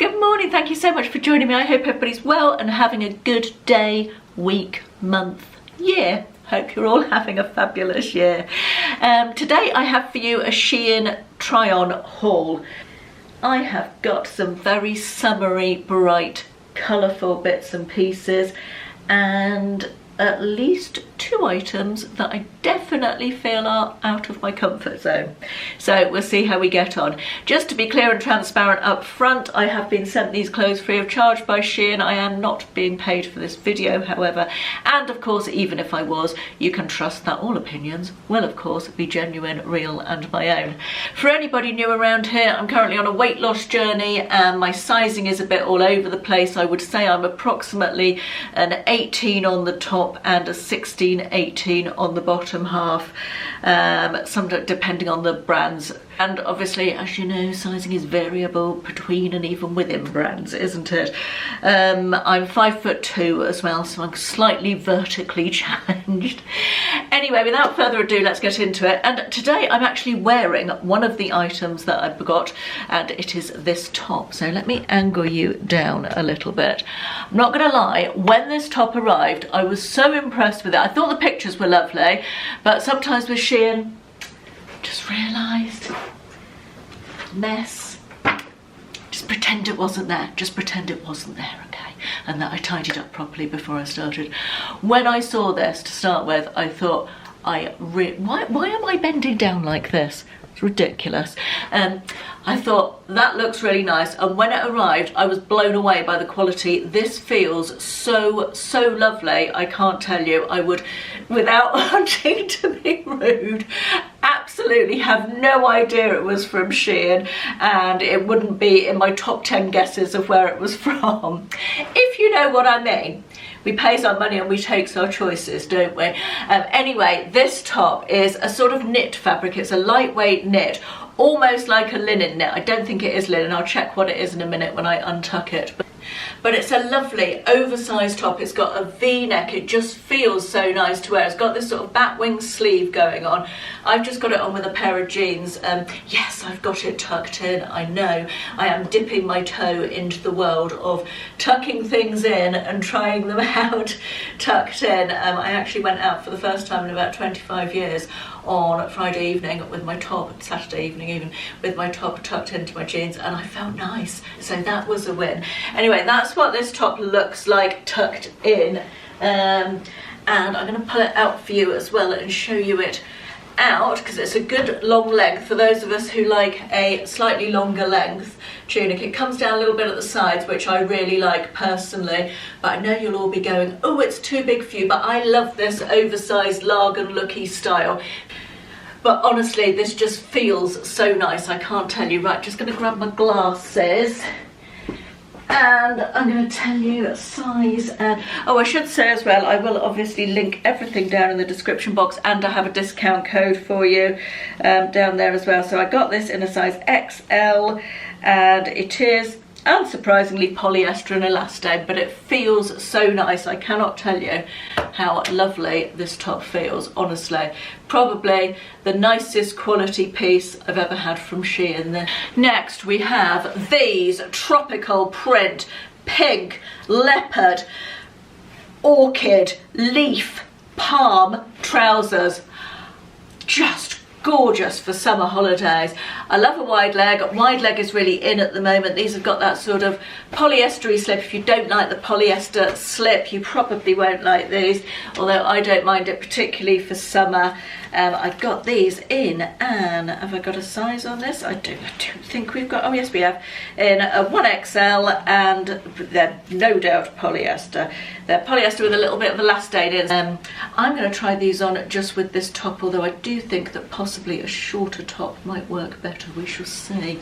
Good morning, thank you so much for joining me. I hope everybody's well and having a good day, week, month, year. Hope you're all having a fabulous year. Today I have for you a Shein try-on haul. I have got some very summery, bright, colourful bits and pieces, and at least 2 items that I definitely feel are out of my comfort zone. So we'll see how we get on. Just to be clear and transparent up front, I have been sent these clothes free of charge by Shein. I am not being paid for this video, however, and of course, even if I was, you can trust that all opinions will of course be genuine, real and my own. For anybody new around here, I'm currently on a weight loss journey and my sizing is a bit all over the place. I would say I'm approximately an 18 on the top and a 16-18 on the bottom half, depending on the brands. And obviously, as you know, sizing is variable between and even within brands, isn't it? I'm 5'2" as well, so I'm slightly vertically challenged. Anyway, without further ado, let's get into it. And today I'm actually wearing one of the items that I've got, and it is this top. So let me angle you down a little bit. I'm not gonna lie, when this top arrived, I was so impressed with it. I thought the pictures were lovely, but sometimes with Shein, just realised, mess. Just pretend it wasn't there. Just pretend it wasn't there, okay? And that I tidied up properly before I started. When I saw this to start with, I thought, why am I bending down like this? It's ridiculous. I thought that looks really nice, and when it arrived I was blown away by the quality. This feels so lovely, I can't tell you. I would, without wanting to be rude, absolutely have no idea it was from Shein, and it wouldn't be in my top 10 guesses of where it was from, if you know what I mean. We pays our money and we takes our choices, don't we? Anyway, this top is a sort of knit fabric. It's a lightweight knit, almost like a linen knit. I don't think it is linen. I'll check what it is in a minute when I untuck it. But it's a lovely oversized top. It's got a V-neck. It just feels so nice to wear. It's got this sort of batwing sleeve going on. I've just got it on with a pair of jeans. Yes, I've got it tucked in. I know. I am dipping my toe into the world of tucking things in and trying them out tucked in. I actually went out for the first time in about 25 years on Friday evening with my top, Saturday evening even, with my top tucked into my jeans, and I felt nice. So that was a win. Anyway, that's what this top looks like tucked in, and I'm going to pull it out for you as well and show you it out, because it's a good long length for those of us who like a slightly longer length tunic. It comes down a little bit at the sides, which I really like personally, but I know you'll all be going, oh, it's too big for you, but I love this oversized largan looky style. But honestly, this just feels so nice, I can't tell you. Right, just going to grab my glasses and I'm going to tell you size. And oh, I should say as well, I will obviously link everything down in the description box, and I have a discount code for you down there as well. So I got this in a size XL, and it is unsurprisingly polyester and elastane, but it feels so nice. I cannot tell you how lovely this top feels, honestly. Probably the nicest quality piece I've ever had from Shein. Next we have these tropical print, pink, leopard, orchid, leaf, palm trousers. Just gorgeous for summer holidays. I love a wide leg. Wide leg is really in at the moment. These have got that sort of polyestery slip. If you don't like the polyester slip, you probably won't like these, although I don't mind it particularly for summer. I've got these in, and have I got a size on this? I don't think we've got, oh yes we have, in a 1XL, and they're no doubt polyester. They're polyester with a little bit of elastane in. I'm going to try these on just with this top, although I do think that possibly a shorter top might work better. We shall see.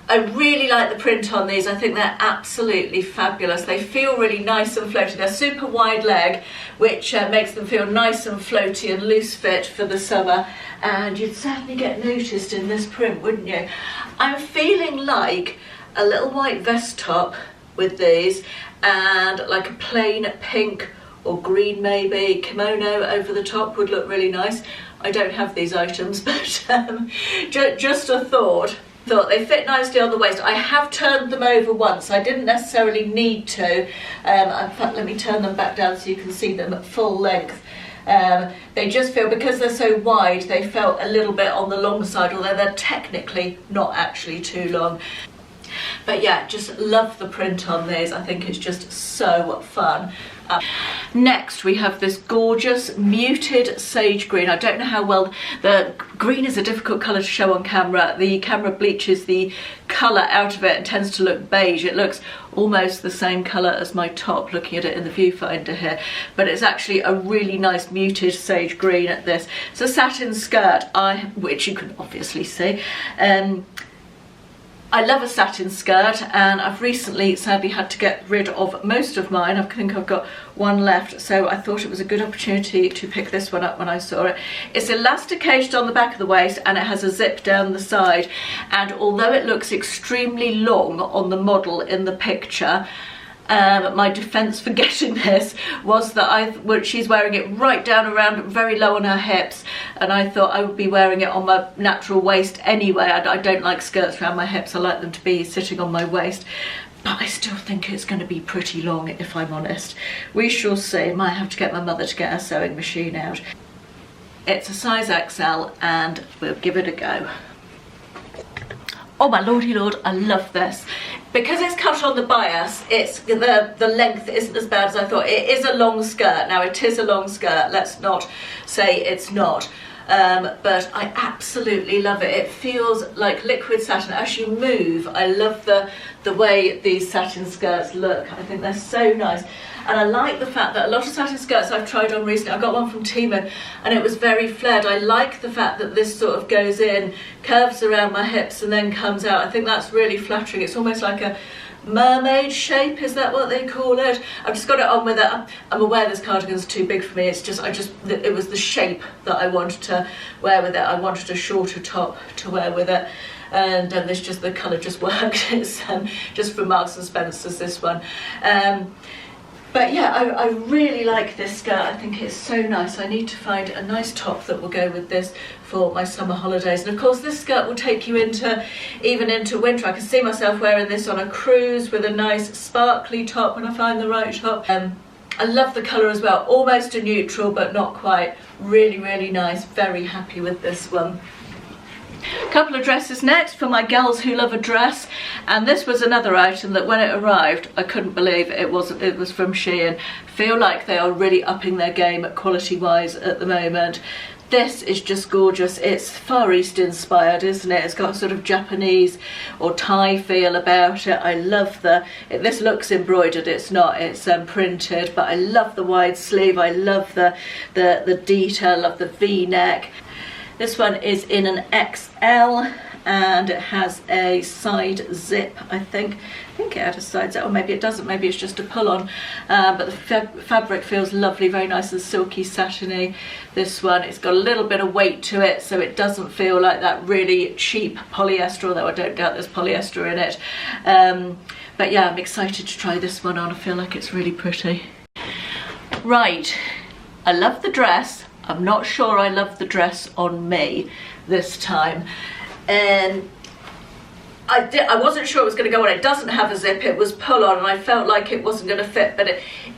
I really like the print on these. I think they're absolutely fabulous. They feel really nice and floaty. They're super wide leg, which makes them feel nice and floaty and loose fit for the summer. And you'd certainly get noticed in this print, wouldn't you? I'm feeling like a little white vest top with these, and like a plain pink or green maybe kimono over the top would look really nice. I don't have these items, but just a thought. Thought they fit nicely on the waist. I have turned them over once. I didn't necessarily need to. In fact, let me turn them back down so you can see them at full length. They just feel, because they're so wide, they felt a little bit on the long side, although they're technically not actually too long. But yeah, just love the print on these. I think it's just so fun. Next we have this gorgeous muted sage green. I don't know how well, the green is a difficult colour to show on camera. The camera bleaches the colour out of it and tends to look beige. It looks almost the same colour as my top looking at it in the viewfinder here, but it's actually a really nice muted sage green at this. It's a satin skirt, which you can obviously see. I love a satin skirt, and I've recently sadly had to get rid of most of mine. I think I've got one left, so I thought it was a good opportunity to pick this one up when I saw it. It's elasticated on the back of the waist and it has a zip down the side, and although it looks extremely long on the model in the picture, my defence for getting this was that she's wearing it right down around, very low on her hips, and I thought I would be wearing it on my natural waist anyway. I don't like skirts around my hips, I like them to be sitting on my waist, but I still think it's going to be pretty long if I'm honest. We shall see. Might have to get my mother to get her sewing machine out. It's a size XL and we'll give it a go. Oh my lordy lord, I love this. Because it's cut on the bias, it's the length isn't as bad as I thought. It is a long skirt. Now it is a long skirt, let's not say it's not. But I absolutely love it. It feels like liquid satin. As you move, I love the way these satin skirts look. I think they're so nice. And I like the fact that a lot of satin skirts I've tried on recently, I got one from Timo and it was very flared. I like the fact that this sort of goes in, curves around my hips and then comes out. I think that's really flattering. It's almost like a mermaid shape, is that what they call it? I've just got it on with it. I'm aware this cardigan's too big for me. It's just, it was the shape that I wanted to wear with it. I wanted a shorter top to wear with it. And the colour just worked. It's just from Marks and Spencer's, this one. But yeah, I really like this skirt. I think it's so nice. I need to find a nice top that will go with this for my summer holidays. And of course this skirt will take you even into winter. I can see myself wearing this on a cruise with a nice sparkly top when I find the right top. I love the colour as well. Almost a neutral but not quite. Really, really nice. Very happy with this one. Couple of dresses next for my gals who love a dress, and this was another item that when it arrived I couldn't believe it was from Shein. Feel like they are really upping their game quality wise at the moment. This is just gorgeous. It's Far East inspired, isn't it? It's got a sort of Japanese or Thai feel about it. I love this looks embroidered, it's not, it's printed, but I love the wide sleeve. I love the detail of the V-neck. This one is in an XL and it has a side zip, I think. I think it had a side zip, or maybe it doesn't, maybe it's just a pull-on. But the fabric feels lovely, very nice and silky, satiny. This one, it's got a little bit of weight to it, so it doesn't feel like that really cheap polyester, although I don't doubt there's polyester in it. But yeah, I'm excited to try this one on. I feel like it's really pretty. Right, I love the dress. I'm not sure I love the dress on me this time. And I wasn't sure it was going to go on. It doesn't have a zip, it was pull on, and I felt like it wasn't going to fit, but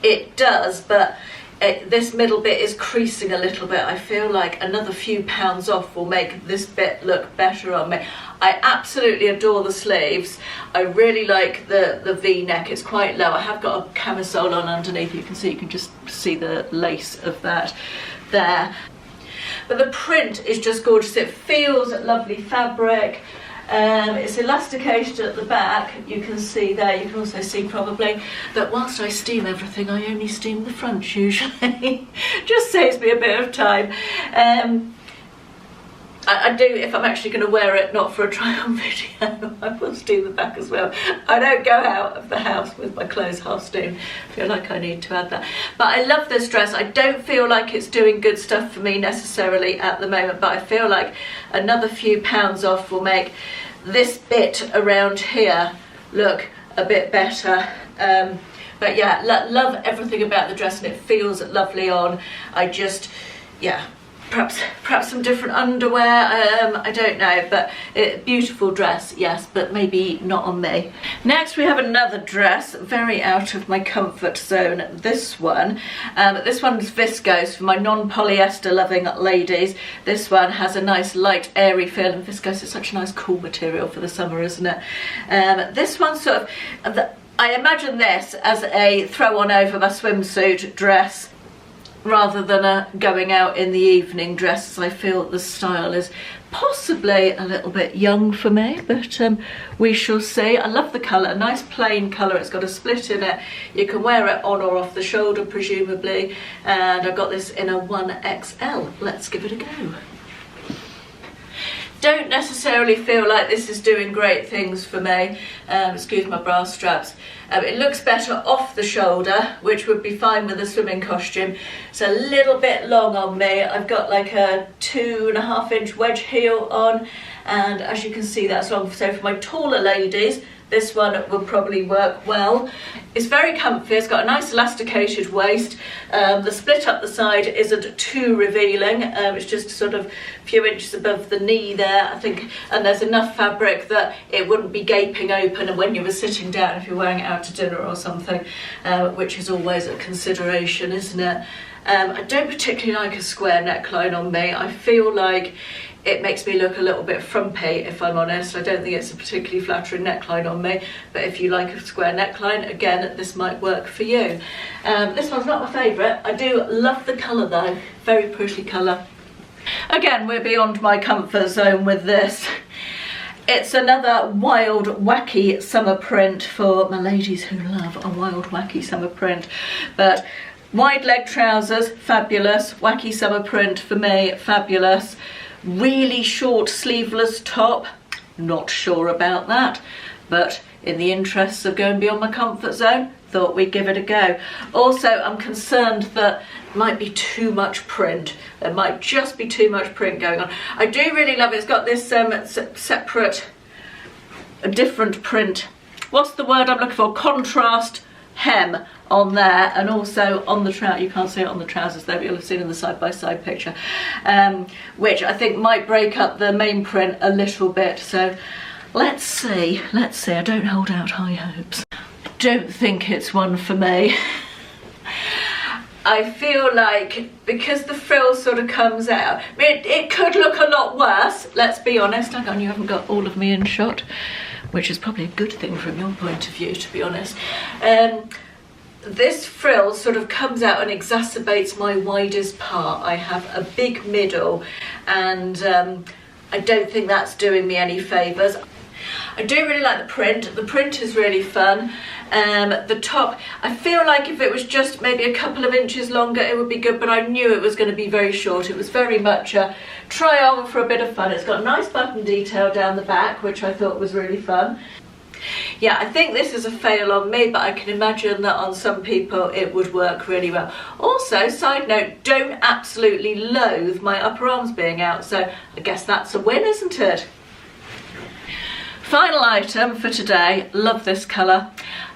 it does. But this middle bit is creasing a little bit. I feel like another few pounds off will make this bit look better on me. I absolutely adore the sleeves. I really like the V-neck. It's quite low. I have got a camisole on underneath. You can just see the lace of that there. But the print is just gorgeous. It feels lovely fabric. It's elasticated at the back. You can see there. You can also see probably that whilst I steam everything, I only steam the front usually. Just saves me a bit of time. I do, if I'm actually going to wear it, not for a try-on video, I will steam the back as well. I don't go out of the house with my clothes half steamed. I feel like I need to add that. But I love this dress. I don't feel like it's doing good stuff for me necessarily at the moment, but I feel like another few pounds off will make this bit around here look a bit better. But yeah, love everything about the dress, and it feels lovely on. Yeah, perhaps some different underwear, I don't know, but beautiful dress, yes, but maybe not on me. Next we have another dress, very out of my comfort zone, this one's viscose for my non-polyester loving ladies. This one has a nice light airy feel, and viscose is such a nice cool material for the summer, isn't it? This one's sort of, I imagine this as a throw on over my swimsuit dress, rather than a going out in the evening dress, as I feel the style is possibly a little bit young for me, but we shall see. I love the colour, nice plain colour, it's got a split in it, you can wear it on or off the shoulder presumably, and I got this in a 1XL. Let's give it a go. Don't necessarily feel like this is doing great things for me, excuse my bra straps. It looks better off the shoulder, which would be fine with a swimming costume. It's a little bit long on me. I've got like a 2.5 inch wedge heel on, and as you can see that's long. So for my taller ladies, this one will probably work well. It's very comfy, it's got a nice elasticated waist. The split up the side isn't too revealing, it's just sort of a few inches above the knee there, I think, and there's enough fabric that it wouldn't be gaping open and when you were sitting down if you're wearing it out to dinner or something, which is always a consideration, isn't it? I don't particularly like a square neckline on me. I feel like it makes me look a little bit frumpy, if I'm honest. I don't think it's a particularly flattering neckline on me, but if you like a square neckline, again, this might work for you. This one's not my favourite. I do love the colour though, very pretty colour. Again, we're beyond my comfort zone with this. It's another wild, wacky summer print for my ladies who love a wild, wacky summer print, but wide leg trousers, fabulous. Wacky summer print for me, fabulous. Really short sleeveless top, not sure about that, but in the interests of going beyond my comfort zone, thought we'd give it a go. Also, I'm concerned that it might be too much print. There might just be too much print going on. I do really love it. It's got this separate, different print. What's the word I'm looking for? Contrast hem on there, and also on the trousers. You can't see it on the trousers there, but you'll have seen in the side-by-side picture, which I think might break up the main print a little bit. So let's see. I don't hold out high hopes. I don't think it's one for me. I feel like because the frill sort of comes out, I mean, it could look a lot worse, let's be honest. Hang on, you haven't got all of me in shot, which is probably a good thing from your point of view, to be honest. This frill sort of comes out and exacerbates my widest part. I have a big middle, and I don't think that's doing me any favours. I do really like the print. The print is really fun. The top, I feel like if it was just maybe a couple of inches longer it would be good, but I knew it was going to be very short. It was very much a try on for a bit of fun. It's got a nice button detail down the back, which I thought was really fun. Yeah, I think this is a fail on me, but I can imagine that on some people it would work really well. Also, side note, don't absolutely loathe my upper arms being out, so I guess that's a win, isn't it? Final item for today, love this colour.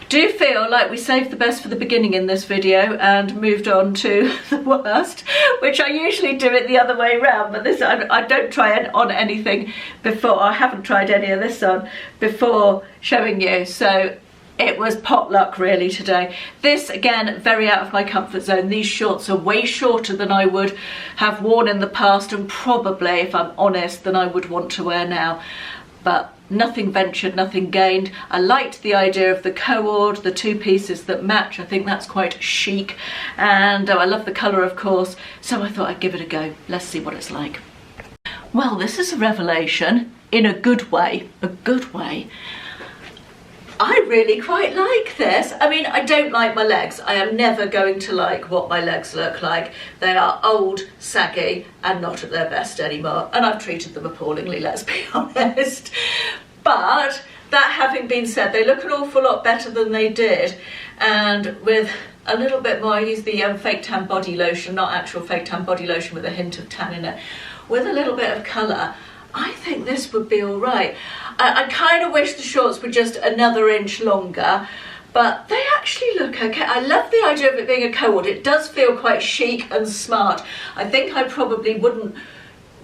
Do feel like we saved the best for the beginning in this video and moved on to the worst, which I usually do it the other way around, but this I don't try it on anything before. I haven't tried any of this on before showing you, so it was potluck really today. This, again, very out of my comfort zone. These shorts are way shorter than I would have worn in the past, and probably, if I'm honest, than I would want to wear now. But nothing ventured, nothing gained. I liked the idea of the co-ord, the two pieces that match. I think that's quite chic, and I love the colour, of course, so I thought I'd give it a go. Let's see what it's like. Well, this is a revelation in a good way, I really quite like this. I mean, I don't like my legs. I am never going to like what my legs look like. They are old, saggy, and not at their best anymore. And I've treated them appallingly, let's be honest. But that having been said, they look an awful lot better than they did. And with a little bit more, I use the fake tan body lotion, not actual fake tan body lotion with a hint of tan in it, with a little bit of colour. I think this would be all right. I kind of wish the shorts were just another inch longer, but they actually look okay. I love the idea of it being a co-ord. It does feel quite chic and smart. I think I probably wouldn't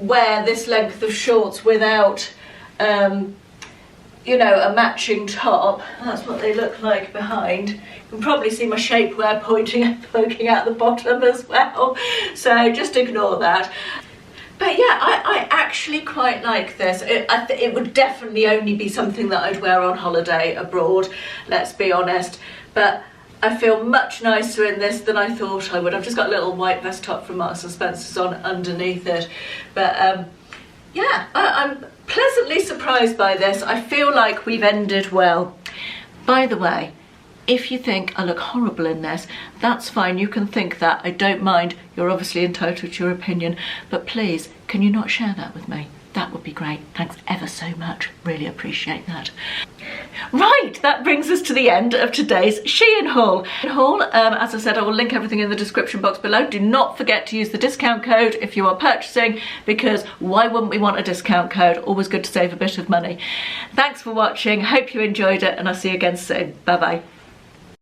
wear this length of shorts without you know, a matching top. That's what they look like behind. You can probably see my shapewear poking out the bottom as well, so just ignore that. But yeah, I actually quite like this. It would definitely only be something that I'd wear on holiday abroad, let's be honest. But I feel much nicer in this than I thought I would. I've just got a little white vest top from Marks & Spencer's on underneath it. But yeah, I'm pleasantly surprised by this. I feel like we've ended well. By the way, if you think I look horrible in this, that's fine, you can think that, I don't mind. You're obviously entitled to your opinion, but please, can you not share that with me? That would be great. Thanks ever so much, really appreciate that. Right, that brings us to the end of today's Shein haul. As I said, I will link everything in the description box below. Do not forget to use the discount code if you are purchasing, because why wouldn't we want a discount code? Always good to save a bit of money. Thanks for watching, hope you enjoyed it, and I'll see you again soon. Bye bye.